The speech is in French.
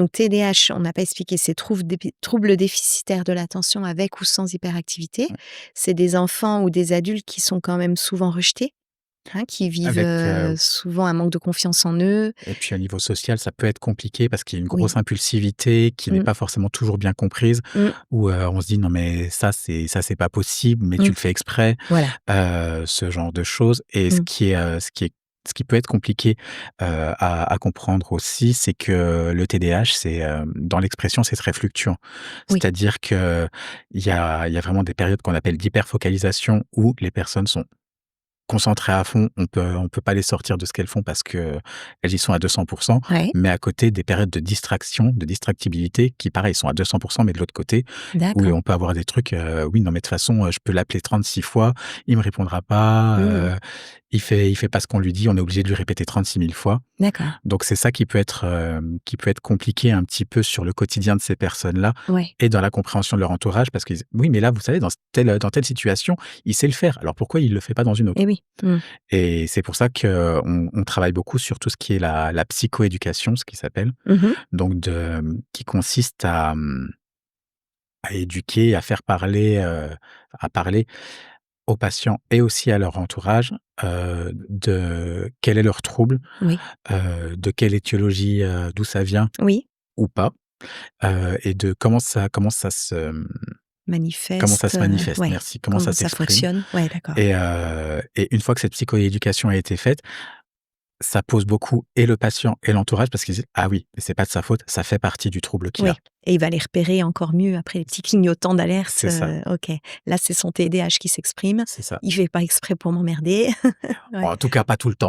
Donc TDAH, on n'a pas expliqué, c'est troubles déficitaires de l'attention avec ou sans hyperactivité. Ouais. C'est des enfants ou des adultes qui sont quand même souvent rejetés, qui vivent, Avec, souvent un manque de confiance en eux. et puis au niveau social, ça peut être compliqué parce qu'il y a une Oui. grosse impulsivité qui n'est Mmh. pas forcément toujours bien comprise, Mmh. où, on se dit: «Non mais ça c'est pas possible, mais tu Mmh. le fais exprès», Voilà. ce genre de choses et Mmh. ce qui peut être compliqué, à comprendre aussi, c'est que le TDAH, c'est, dans l'expression, c'est très fluctuant. Oui. C'est-à-dire qu'il y a vraiment des périodes qu'on appelle d'hyperfocalisation où les personnes sont concentrées à fond, on peut pas les sortir de ce qu'elles font parce qu'elles y sont à 200. Ouais. Mais à côté, des périodes de distraction, de distractibilité qui pareil, sont à 200, mais de l'autre côté, où D'accord. on peut avoir des trucs, oui, non mais de toute façon, je peux l'appeler 36 fois, il me répondra pas, Mmh. il fait pas ce qu'on lui dit, on est obligé de lui répéter 36 000 fois. D'accord. Donc c'est ça qui peut être compliqué un petit peu sur le quotidien de ces personnes-là Ouais. et dans la compréhension de leur entourage parce qu'ils disent: «Oui, mais là, vous savez, dans telle situation, il sait le faire, alors pourquoi il le fait pas dans une autre?» Eh oui. Mmh. Et c'est pour ça qu'on travaille beaucoup sur tout ce qui est la psychoéducation, ce qui s'appelle, Mmh mh. donc qui consiste à éduquer, à parler aux patients et aussi à leur entourage, de quel est leur trouble, Oui. de quelle étiologie, d'où ça vient Oui. ou pas, et de comment ça Manifeste, se manifeste, ouais. merci, comment ça Comment ça s'exprime fonctionne? Ouais, d'accord. et une fois que cette psychoéducation a été faite, ça pose beaucoup et le patient et l'entourage parce qu'ils disent: «Ah oui, mais c'est pas de sa faute, ça fait partie du trouble qu'il a». Oui, et il va les repérer encore mieux après les petits clignotants d'alerte, C'est ça, OK. Là, c'est son TDAH qui s'exprime. c'est ça. Il fait pas exprès pour m'emmerder. Ouais. En tout cas, pas tout le temps.